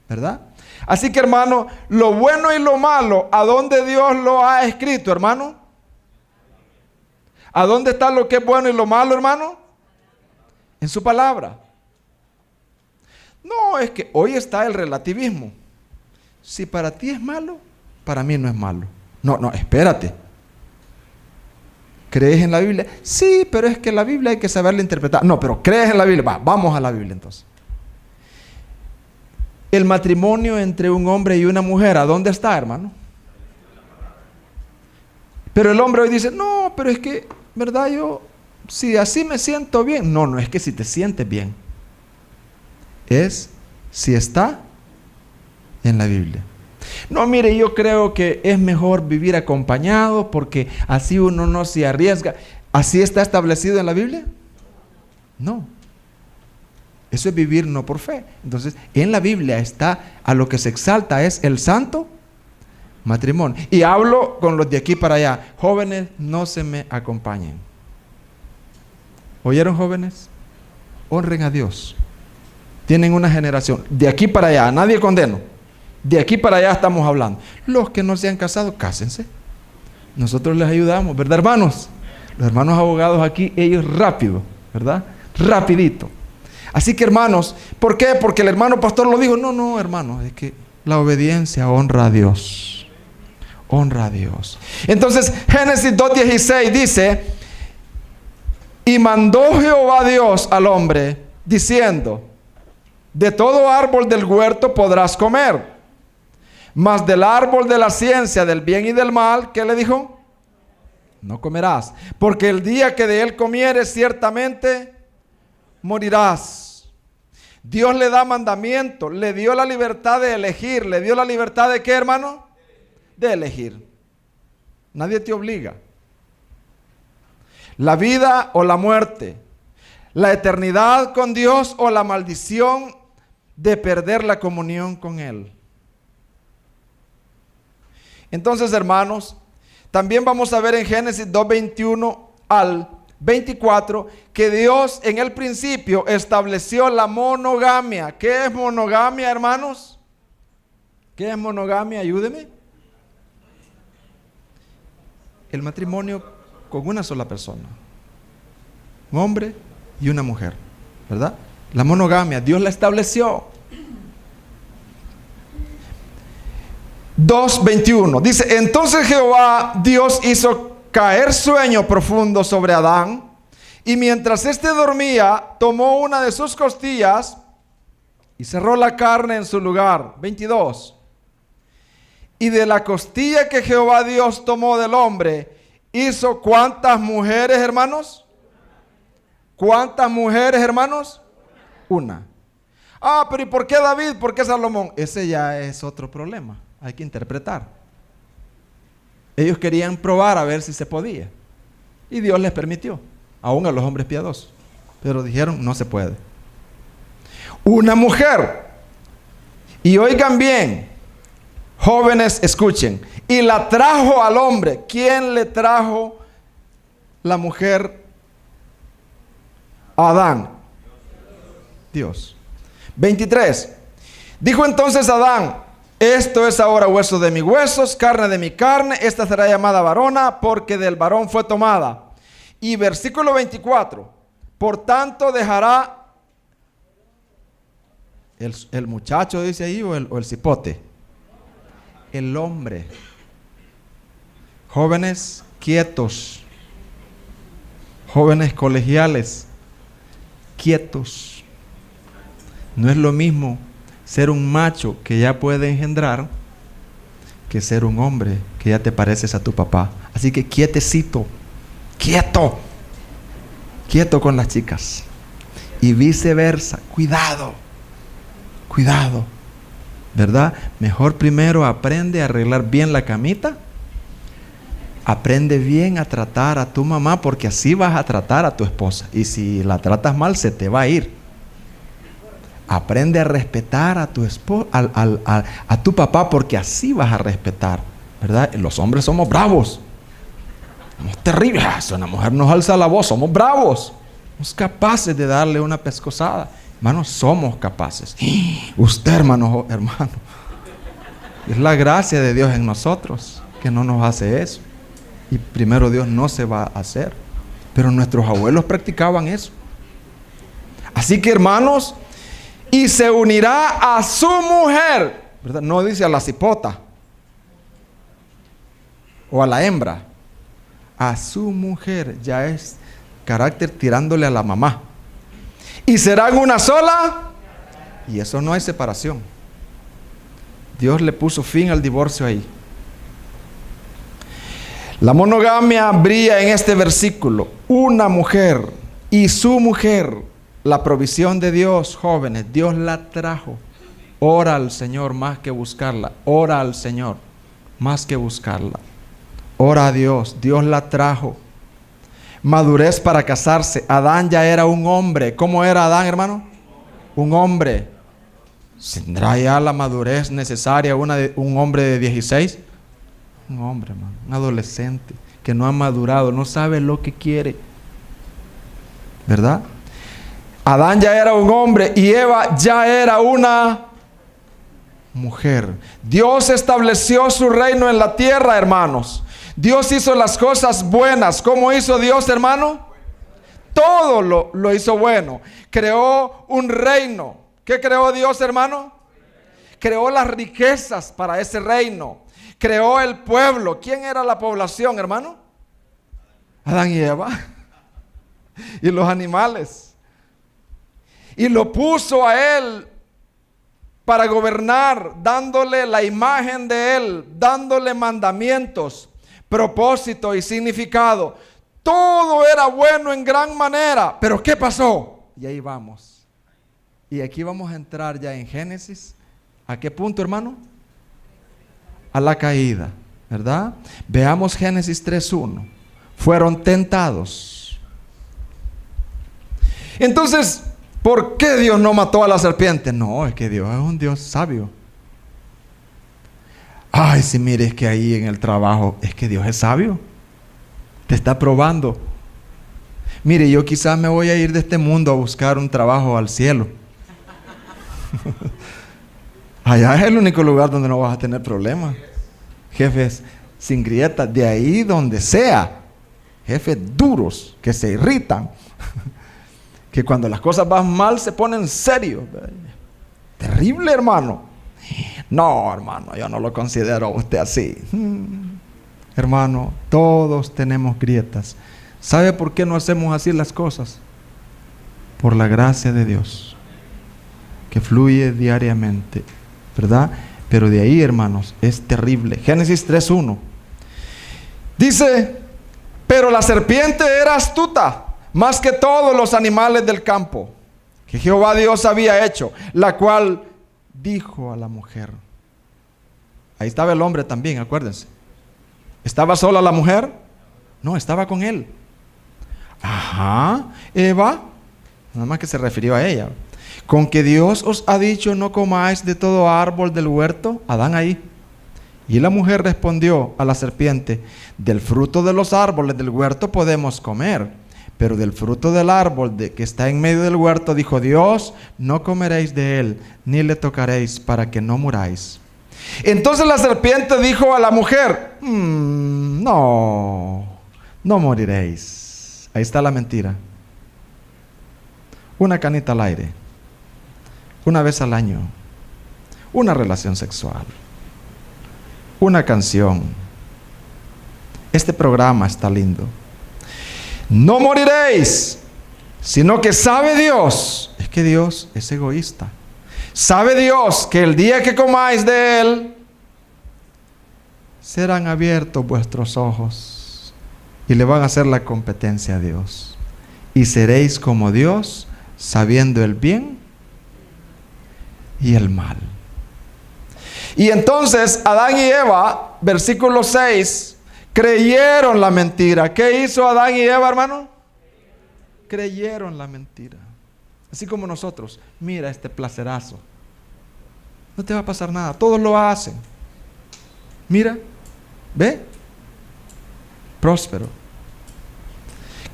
¿verdad? Así que, hermano, lo bueno y lo malo, ¿a dónde Dios lo ha escrito, hermano? ¿A dónde está lo que es bueno y lo malo, hermano? En su palabra. No, es que hoy está el relativismo. Si para ti es malo, para mí no es malo. No, espérate. ¿Crees en la Biblia? Sí, pero es que la Biblia hay que saberla interpretar. No, pero ¿crees en la Biblia? Vamos a la Biblia entonces. El matrimonio entre un hombre y una mujer, ¿a dónde está, hermano? Pero el hombre hoy dice, no, pero es que, ¿verdad? Yo, si así me siento bien. No es que si te sientes bien. Es si está en la Biblia. No, mire, yo creo que es mejor vivir acompañado porque así uno no se arriesga. ¿Así está establecido en la Biblia? No. Eso es vivir no por fe. Entonces, en la Biblia está, a lo que se exalta es el santo matrimonio. Y hablo con los de aquí para allá. Jóvenes, no se me acompañen. ¿Oyeron, jóvenes? Honren a Dios. Tienen una generación. De aquí para allá, nadie condeno. De aquí para allá estamos hablando. Los que no se han casado, cásense. Nosotros les ayudamos, ¿verdad, hermanos? Los hermanos abogados aquí, ellos rápido, ¿verdad? Rapidito. Así que, hermanos, ¿por qué? Porque el hermano pastor lo dijo. No, hermanos, es que la obediencia honra a Dios. Honra a Dios. Entonces, Génesis 2:16 dice: y mandó Jehová Dios al hombre, diciendo: de todo árbol del huerto podrás comer, mas del árbol de la ciencia del bien y del mal, ¿qué le dijo? No comerás, porque el día que de él comieres ciertamente morirás. Dios le da mandamiento, le dio la libertad de elegir. ¿Le dio la libertad de qué, hermano? De elegir. Nadie te obliga. La vida o la muerte, la eternidad con Dios o la maldición de perder la comunión con Él. Entonces, hermanos, también vamos a ver en Génesis 2:21 al 24 que Dios en el principio estableció la monogamia. ¿Qué es monogamia, hermanos? ¿Qué es monogamia? Ayúdeme. El matrimonio con una sola persona, un hombre y una mujer, ¿verdad? La monogamia, Dios la estableció. 2:21 dice: entonces Jehová Dios hizo caer sueño profundo sobre Adán, y mientras éste dormía, tomó una de sus costillas y cerró la carne en su lugar. 22. Y de la costilla que Jehová Dios tomó del hombre, hizo ¿cuántas mujeres, hermanos? ¿Cuántas mujeres, hermanos? Una. Ah, pero ¿y por qué David? ¿Por qué Salomón? Ese ya es otro problema. Hay que interpretar. Ellos querían probar a ver si se podía. Y Dios les permitió, aún a los hombres piadosos. Pero dijeron, no se puede. Una mujer. Y oigan bien, jóvenes, escuchen. Y la trajo al hombre. ¿Quién le trajo la mujer a Adán? Dios. 23. Dijo entonces Adán: esto es ahora hueso de mis huesos, carne de mi carne. Esta será llamada varona, porque del varón fue tomada. Y versículo 24. Por tanto dejará el muchacho, dice ahí, o el cipote. El hombre. Jóvenes quietos. Jóvenes colegiales quietos. No es lo mismo ser un macho que ya puede engendrar que ser un hombre que ya te pareces a tu papá. Así que quietecito, quieto, quieto con las chicas. Y viceversa, cuidado, cuidado, ¿verdad? Mejor primero aprende a arreglar bien la camita. Aprende bien a tratar a tu mamá, porque así vas a tratar a tu esposa. Y si la tratas mal, se te va a ir. Aprende a respetar a tu esposa, a tu papá, porque así vas a respetar, ¿verdad? Los hombres somos bravos. Somos terribles. Si una mujer nos alza la voz, somos bravos. Somos capaces de darle una pescozada. Hermanos, somos capaces. Usted, hermano, es la gracia de Dios en nosotros que no nos hace eso. Y primero Dios no se va a hacer. Pero nuestros abuelos practicaban eso. Así que, hermanos, y se unirá a su mujer, ¿verdad? No dice a la cipota o a la hembra. A su mujer, ya es carácter tirándole a la mamá. Y serán una sola. Y eso no hay separación. Dios le puso fin al divorcio ahí. La monogamia brilla en este versículo. Una mujer y su mujer. La provisión de Dios, jóvenes, Dios la trajo. Ora al Señor más que buscarla. Ora al Señor más que buscarla. Ora a Dios, Dios la trajo. Madurez para casarse. Adán ya era un hombre. ¿Cómo era Adán, hermano? Un hombre, ¿tendrá ya la madurez necesaria un hombre de 16? Un hombre, hermano, un adolescente que no ha madurado, no sabe lo que quiere, ¿verdad? Adán ya era un hombre y Eva ya era una mujer. Dios estableció su reino en la tierra, hermanos. Dios hizo las cosas buenas. ¿Cómo hizo Dios, hermano? Todo lo hizo bueno. Creó un reino. ¿Qué creó Dios, hermano? Creó las riquezas para ese reino. Creó el pueblo. ¿Quién era la población, hermano? Adán y Eva. Y los animales. Y lo puso a él para gobernar, dándole la imagen de él, dándole mandamientos, propósito y significado. Todo era bueno en gran manera. Pero ¿qué pasó? Y ahí vamos. Y aquí vamos a entrar ya en Génesis. ¿A qué punto, hermano? A la caída, ¿verdad? Veamos Génesis 3:1. Fueron tentados. Entonces, ¿por qué Dios no mató a la serpiente? No, es que Dios es un Dios sabio. Ay, si mire, es que ahí en el trabajo, es que Dios es sabio. Te está probando. Mire, yo quizás me voy a ir de este mundo a buscar un trabajo al cielo. Allá es el único lugar donde no vas a tener problemas. Jefes sin grietas, de ahí donde sea. Jefes duros, que se irritan. Que cuando las cosas van mal se ponen serios. Terrible, hermano. No, hermano, yo no lo considero a usted así. Hermano, todos tenemos grietas. ¿Sabe por qué no hacemos así las cosas? Por la gracia de Dios, que fluye diariamente, ¿verdad? Pero de ahí, hermanos, es terrible. Génesis 3:1 dice: pero la serpiente era astuta más que todos los animales del campo que Jehová Dios había hecho, la cual dijo a la mujer. Ahí estaba el hombre también, acuérdense. ¿Estaba sola la mujer? No, estaba con él. Ajá, Eva, nada más que se refirió a ella. Con que Dios os ha dicho no comáis de todo árbol del huerto. Adán ahí. Y la mujer respondió a la serpiente: del fruto de los árboles del huerto podemos comer, pero del fruto del árbol que está en medio del huerto, dijo Dios, no comeréis de él, ni le tocaréis, para que no muráis. Entonces la serpiente dijo a la mujer: no moriréis. Ahí está la mentira. Una canita al aire, una vez al año, una relación sexual, una canción. Este programa está lindo. No moriréis, sino que sabe Dios, es que Dios es egoísta. Sabe Dios que el día que comáis de él, serán abiertos vuestros ojos y le van a hacer la competencia a Dios. Y seréis como Dios, sabiendo el bien y el mal. Y entonces Adán y Eva, versículo 6, creyeron la mentira. ¿Qué hizo Adán y Eva, hermano? Creyeron la mentira. Así como nosotros. Mira este placerazo. No te va a pasar nada. Todos lo hacen. Mira. ¿Ve? Próspero.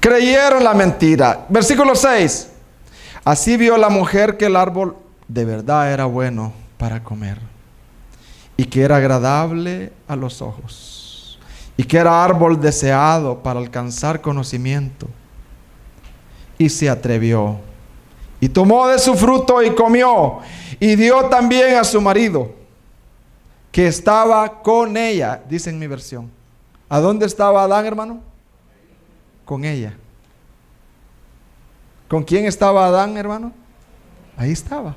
Creyeron la mentira. Versículo 6. Así vio la mujer que el árbol de verdad era bueno para comer, y que era agradable a los ojos, y que era árbol deseado para alcanzar conocimiento. Y se atrevió, y tomó de su fruto y comió, y dio también a su marido, que estaba con ella. Dice en mi versión. ¿A dónde estaba Adán, hermano? Con ella. ¿Con quién estaba Adán, hermano? Ahí estaba,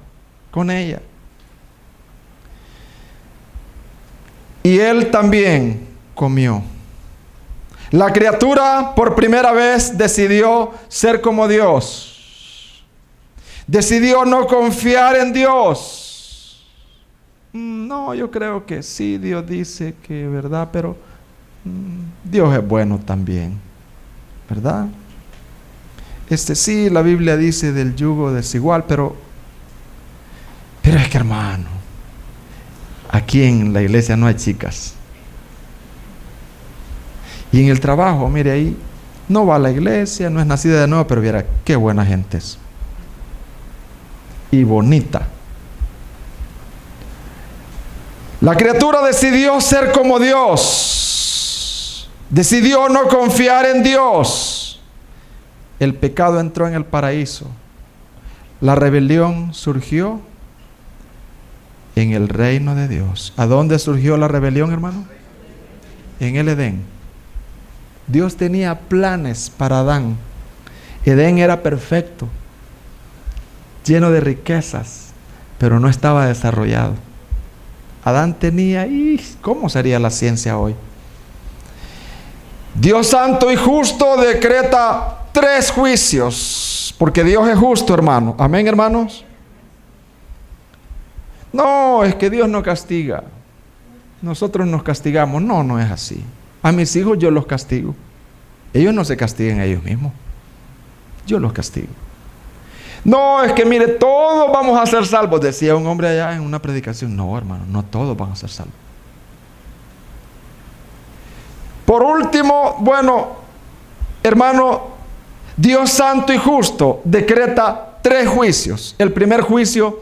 con ella. Y él también comió. La criatura por primera vez decidió ser como Dios. Decidió no confiar en Dios. No, yo creo que sí, Dios dice que verdad, pero Dios es bueno también, ¿verdad? Sí, la Biblia dice del yugo desigual, pero que hermano, aquí en la iglesia no hay chicas. Y en el trabajo, mire ahí, no va a la iglesia, no es nacida de nuevo, pero viera qué buena gente es. Y bonita. La criatura decidió ser como Dios. Decidió no confiar en Dios. El pecado entró en el paraíso. La rebelión surgió en el reino de Dios. ¿A dónde surgió la rebelión, hermano? En el Edén. Dios tenía planes para Adán. Edén era perfecto, lleno de riquezas, pero no estaba desarrollado. Adán tenía, ¿cómo sería la ciencia hoy? Dios santo y justo decreta 3 juicios, porque Dios es justo, hermano. Amén, hermanos. No, es que Dios no castiga. Nosotros nos castigamos. No, no es así. A mis hijos yo los castigo. Ellos no se castigan a ellos mismos. Yo los castigo. No, es que mire, todos vamos a ser salvos, decía un hombre allá en una predicación. No, hermano, no todos van a ser salvos. Por último, bueno, hermano, Dios santo y justo decreta 3 juicios. El primer juicio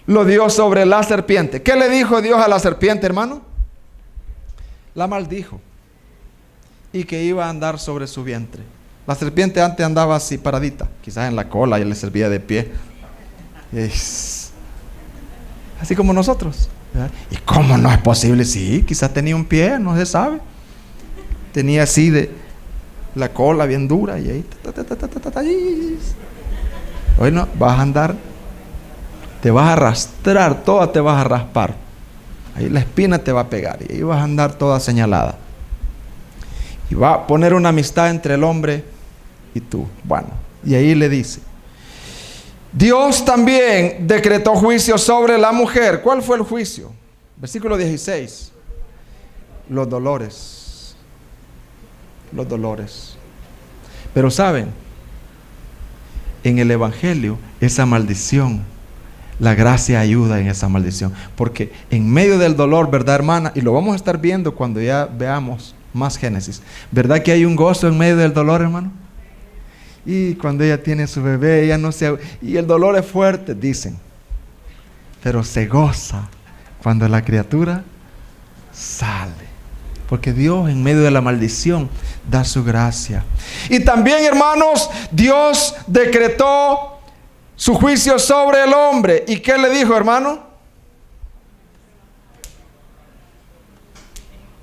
lo dio sobre la serpiente. ¿Qué le dijo Dios a la serpiente, hermano? La maldijo. Y que iba a andar sobre su vientre. La serpiente antes andaba así paradita, quizás en la cola y le servía de pie. Así como nosotros, ¿verdad? ¿Y cómo no es posible? Sí, quizás tenía un pie, no se sabe. Tenía así de la cola bien dura y ahí. Hoy no, vas a andar, te vas a arrastrar, toda te vas a raspar. Ahí la espina te va a pegar y ahí vas a andar toda señalada. Y va a poner una amistad entre el hombre y tú. Bueno, y ahí le dice: Dios también decretó juicio sobre la mujer. ¿Cuál fue el juicio? Versículo 16. Los dolores. Los dolores. Pero saben, en el Evangelio, esa maldición, la gracia ayuda en esa maldición. Porque en medio del dolor, ¿verdad, hermana? Y lo vamos a estar viendo cuando ya veamos más Génesis. ¿Verdad que hay un gozo en medio del dolor, hermano? Y cuando ella tiene su bebé, ella no se... Y el dolor es fuerte, dicen. Pero se goza cuando la criatura sale. Porque Dios en medio de la maldición da su gracia. Y también, hermanos, Dios decretó su juicio sobre el hombre. ¿Y qué le dijo, hermano?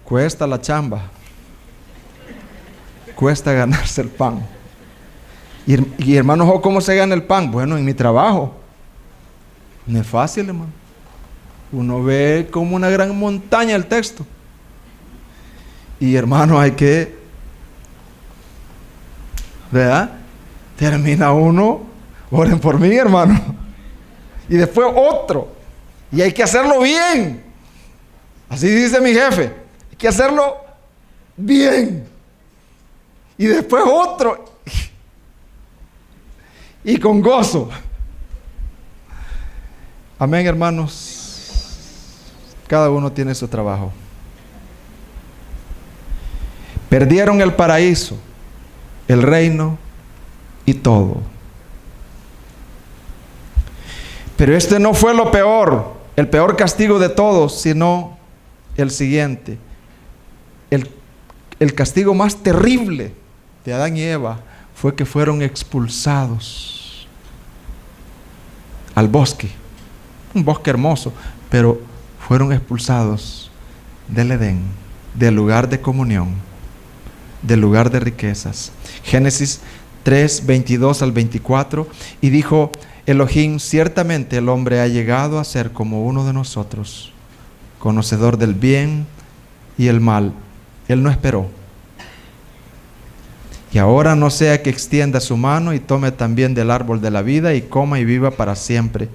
Cuesta la chamba. Cuesta ganarse el pan. Y hermano, ¿cómo se gana el pan? Bueno, en mi trabajo. No es fácil, hermano. Uno ve como una gran montaña el texto. Y hermano, hay que, ¿verdad? Termina uno, oren por mí, hermano. Y después otro. Y hay que hacerlo bien. Así dice mi jefe. Hay que hacerlo bien. Y después otro. Y con gozo. Amén, hermanos. Cada uno tiene su trabajo. Perdieron el paraíso, el reino y todo. Pero este no fue lo peor, el peor castigo de todos, sino el siguiente. El castigo más terrible de Adán y Eva fue que fueron expulsados al bosque. Un bosque hermoso, pero fueron expulsados del Edén, del lugar de comunión, del lugar de riquezas. Génesis 3, 22 al 24. Y dijo Elohim: ciertamente el hombre ha llegado a ser como uno de nosotros, conocedor del bien y el mal. Él no esperó. Y ahora no sea que extienda su mano y tome también del árbol de la vida y coma y viva para siempre.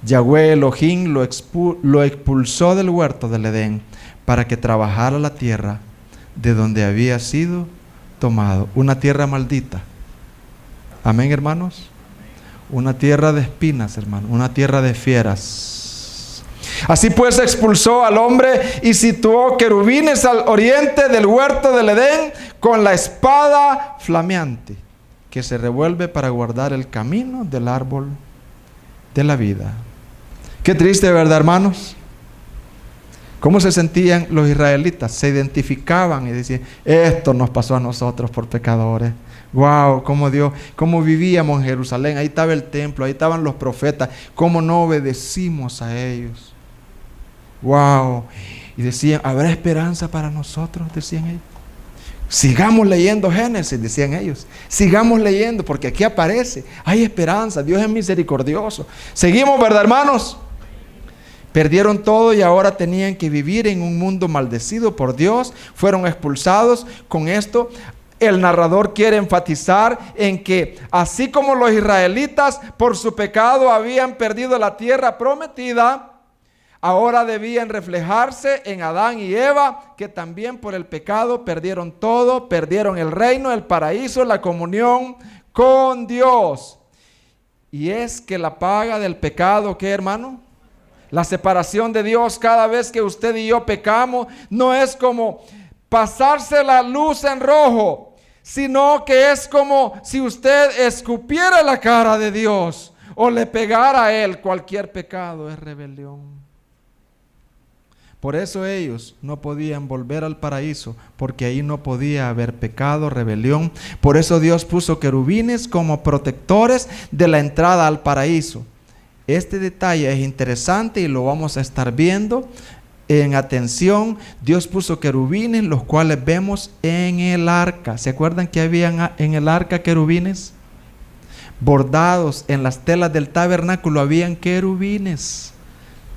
Yahweh Elohim lo expulsó del huerto del Edén para que trabajara la tierra de donde había sido tomado. Una tierra maldita. Amén, hermanos. Una tierra de espinas, hermano, una tierra de fieras. Así pues expulsó al hombre y situó querubines al oriente del huerto del Edén con la espada flameante que se revuelve para guardar el camino del árbol de la vida. Qué triste, ¿verdad, hermanos? ¿Cómo se sentían los israelitas? Se identificaban y decían, esto nos pasó a nosotros por pecadores. Wow, cómo vivíamos en Jerusalén. Ahí estaba el templo, ahí estaban los profetas. Cómo no obedecimos a ellos. Wow. Y decían, ¿habrá esperanza para nosotros? Decían ellos. Sigamos leyendo Génesis, decían ellos. Sigamos leyendo, porque aquí aparece. Hay esperanza, Dios es misericordioso. Seguimos, ¿verdad, hermanos? Perdieron todo y ahora tenían que vivir en un mundo maldecido por Dios. Fueron expulsados. Con esto, el narrador quiere enfatizar en que así como los israelitas por su pecado habían perdido la tierra prometida, ahora debían reflejarse en Adán y Eva, que también por el pecado perdieron todo, perdieron el reino, el paraíso, la comunión con Dios. Y es que la paga del pecado, ¿qué, hermano? La separación de Dios. Cada vez que usted y yo pecamos, no es como pasarse la luz en rojo, sino que es como si usted escupiera la cara de Dios o le pegara a Él. Cualquier pecado es rebelión. Por eso ellos no podían volver al paraíso, porque ahí no podía haber pecado, rebelión. Por eso Dios puso querubines como protectores de la entrada al paraíso. Este detalle es interesante y lo vamos a estar viendo en atención. Dios puso querubines, los cuales vemos en el arca. ¿Se acuerdan que habían en el arca querubines? Bordados en las telas del tabernáculo habían querubines,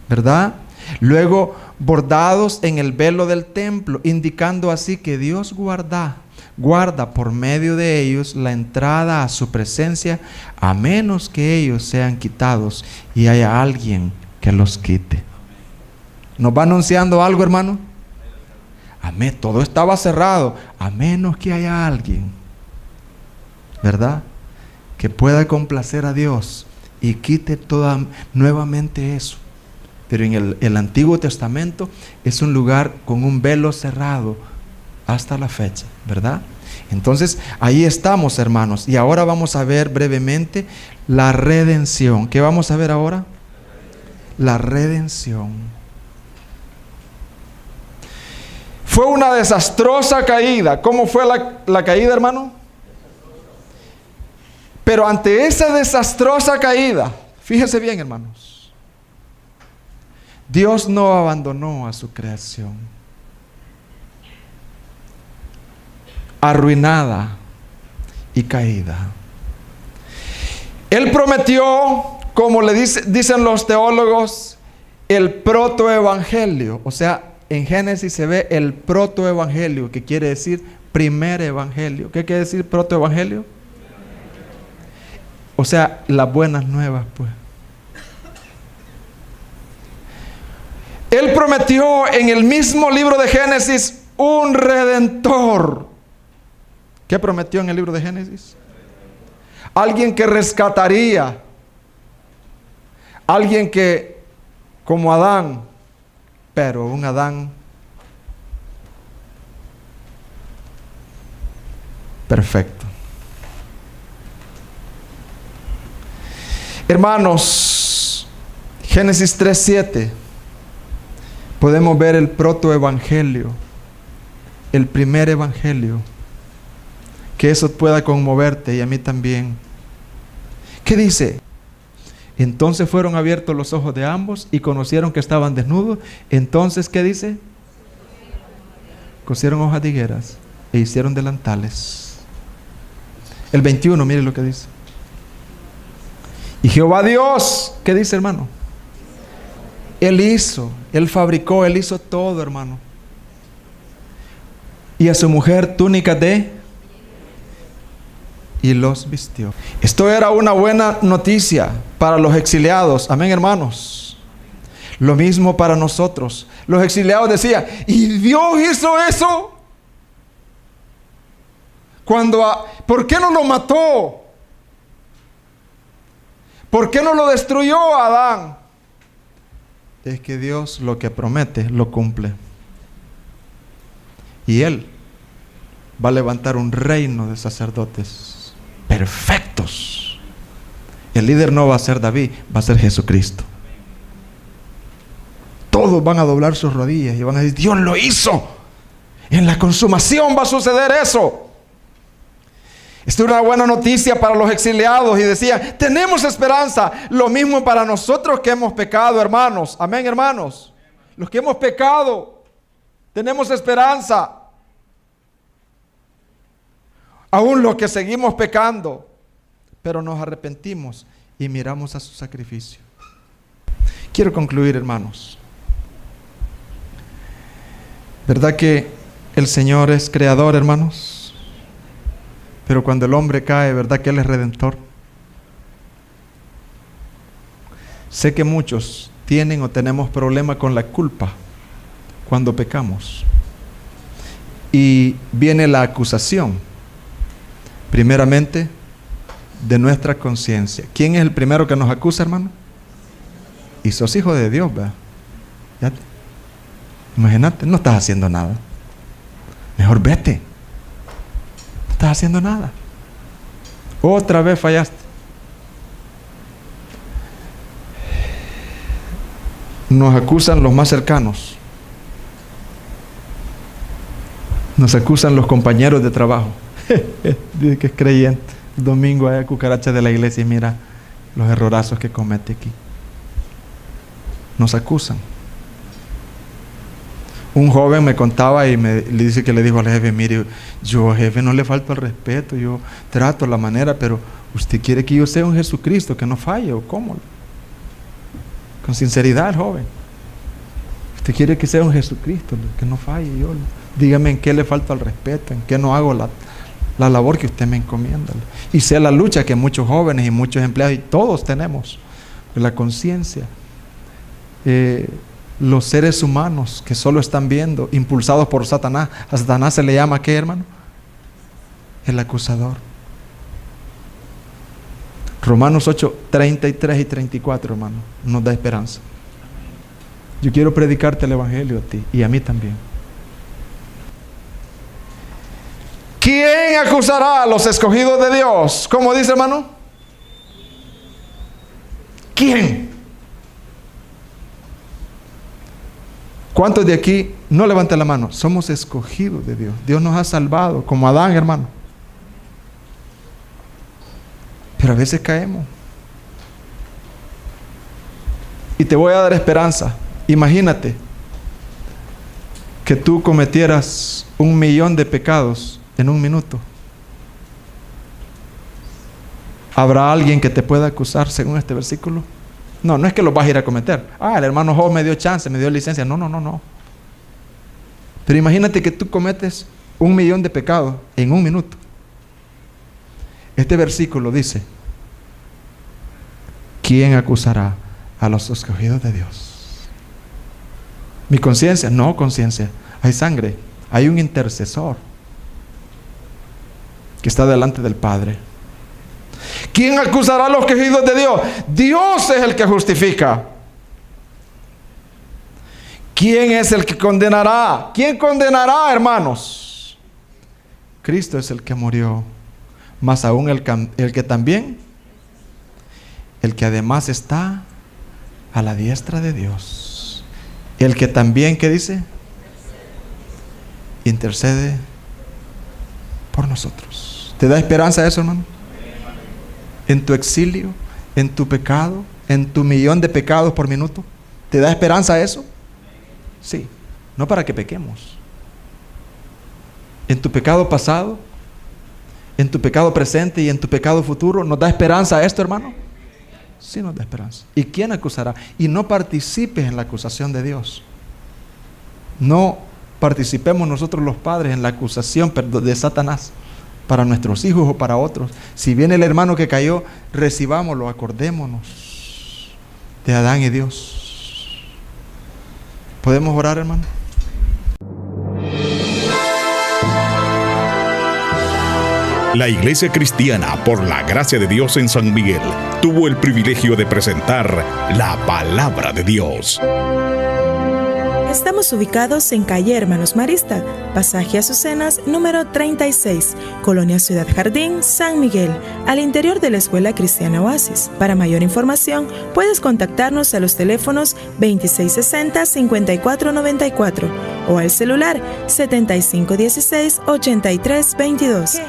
¿verdad? Luego bordados en el velo del templo, indicando así que Dios guarda por medio de ellos la entrada a su presencia, a menos que ellos sean quitados y haya alguien que los quite. ¿Nos va anunciando algo, hermano? Amén. Todo estaba cerrado, a menos que haya alguien, ¿verdad?, que pueda complacer a Dios y quite nuevamente eso. Pero en el Antiguo Testamento es un lugar con un velo cerrado hasta la fecha, ¿verdad? Entonces, ahí estamos, hermanos. Y ahora vamos a ver brevemente la redención. ¿Qué vamos a ver ahora? La redención. Fue una desastrosa caída. ¿Cómo fue la caída, hermano? Pero ante esa desastrosa caída, fíjese bien, hermanos, Dios no abandonó a su creación arruinada y caída. Él prometió, como le dicen los teólogos, el protoevangelio. O sea, en Génesis se ve el protoevangelio, que quiere decir primer evangelio. ¿Qué quiere decir protoevangelio? O sea, las buenas nuevas, pues. Él prometió en el mismo libro de Génesis un redentor. ¿Qué prometió en el libro de Génesis? Alguien que rescataría. Alguien que, como Adán, pero un Adán perfecto. Hermanos, Génesis 3:7, podemos ver el protoevangelio, el primer evangelio. Que eso pueda conmoverte y a mí también. ¿Qué dice? Entonces fueron abiertos los ojos de ambos y conocieron que estaban desnudos. Entonces, ¿qué dice? Cosieron hojas de higueras e hicieron delantales. El 21, mire lo que dice. Y Jehová Dios, ¿qué dice, hermano? Él fabricó, Él hizo todo, hermano. Y a su mujer túnicas y los vistió. Esto era una buena noticia para los exiliados. Amén, hermanos. Lo mismo para nosotros. Los exiliados decían, ¿y Dios hizo eso? ¿Por qué no lo mató? ¿Por qué no lo destruyó Adán? Es que Dios lo que promete, lo cumple. Y Él va a levantar un reino de sacerdotes perfectos. El líder no va a ser David, va a ser Jesucristo. Todos van a doblar sus rodillas y van a decir, Dios lo hizo. En la consumación va a suceder eso. Esta es una buena noticia para los exiliados. Y decía, tenemos esperanza. Lo mismo para nosotros que hemos pecado, hermanos. Amén, hermanos. Los que hemos pecado, tenemos esperanza. Aún los que seguimos pecando, pero nos arrepentimos y miramos a su sacrificio. Quiero concluir, hermanos. ¿Verdad que el Señor es creador, hermanos? Pero cuando el hombre cae, ¿verdad que Él es redentor? Sé que muchos tienen o tenemos problema con la culpa cuando pecamos. Y viene la acusación, primeramente, de nuestra conciencia. ¿Quién es el primero que nos acusa, hermano? Y sos hijo de Dios, ¿verdad? Imagínate, no estás haciendo nada. Mejor vete. No estás haciendo nada. Otra vez fallaste. Nos acusan los más cercanos. Nos acusan los compañeros de trabajo. Dice que es creyente. El domingo hay cucarachas de la iglesia y mira los errorazos que comete aquí. Nos acusan. Un joven me contaba y le dice que le dijo al jefe, mire, yo jefe no le falto al respeto, yo trato la manera, pero usted quiere que yo sea un Jesucristo que no falle, ¿o cómo? Con sinceridad el joven. Usted quiere que sea un Jesucristo que no falle, dígame en qué le falta al respeto, en qué no hago la labor que usted me encomienda. Y sé la lucha que muchos jóvenes y muchos empleados y todos tenemos, la conciencia. Los seres humanos que solo están viendo, impulsados por Satanás. A Satanás se le llama, ¿qué, hermano? El acusador. Romanos 8, 33 y 34, hermano, nos da esperanza. Yo quiero predicarte el evangelio a ti y a mí también. ¿Quién acusará a los escogidos de Dios? ¿Cómo dice, hermano? ¿Quién? ¿Cuántos de aquí, no levanten la mano, somos escogidos de Dios? Dios nos ha salvado, como Adán, hermano. Pero a veces caemos. Y te voy a dar esperanza. Imagínate que tú cometieras 1,000,000 de pecados en 1 minuto. ¿Habrá alguien que te pueda acusar según este versículo? No, no es que lo vas a ir a cometer. El hermano Job me dio chance, me dio licencia. No. Pero imagínate que tú cometes 1,000,000 de pecados en 1 minuto. Este versículo dice, ¿quién acusará a los escogidos de Dios? ¿Mi conciencia? No, conciencia. Hay sangre. Hay un intercesor que está delante del Padre. ¿Quién acusará a los escogidos de Dios? Dios es el que justifica. ¿Quién es el que condenará? ¿Quién condenará, hermanos? Cristo es el que murió, más aún el que también, el que además está a la diestra de Dios, el que también, ¿qué dice? Intercede por nosotros. ¿Te da esperanza eso, hermano? En tu exilio, en tu pecado, en tu 1,000,000 de pecados por minuto, ¿te da esperanza eso? Sí, no para que pequemos. En tu pecado pasado, en tu pecado presente y en tu pecado futuro, ¿nos da esperanza esto, hermano? Sí, nos da esperanza. ¿Y quién acusará? Y no participes en la acusación de Dios. No participemos nosotros los padres en la acusación de Satanás para nuestros hijos o para otros. Si viene el hermano que cayó, recibámoslo, acordémonos de Adán y Dios. ¿Podemos orar, hermano? La Iglesia Cristiana por la Gracia de Dios en San Miguel tuvo el privilegio de presentar la Palabra de Dios. Estamos ubicados en calle Hermanos Marista, pasaje Azucenas, número 36, Colonia Ciudad Jardín, San Miguel, al interior de la Escuela Cristiana Oasis. Para mayor información, puedes contactarnos a los teléfonos 2660-5494 o al celular 7516-8322.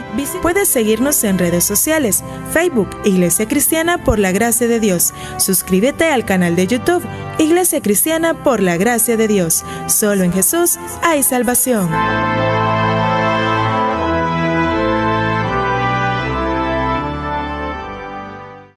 Puedes seguirnos en redes sociales, Facebook, Iglesia Cristiana por la Gracia de Dios. Suscríbete al canal de YouTube, Iglesia Cristiana por la Gracia de Dios. Solo en Jesús hay salvación.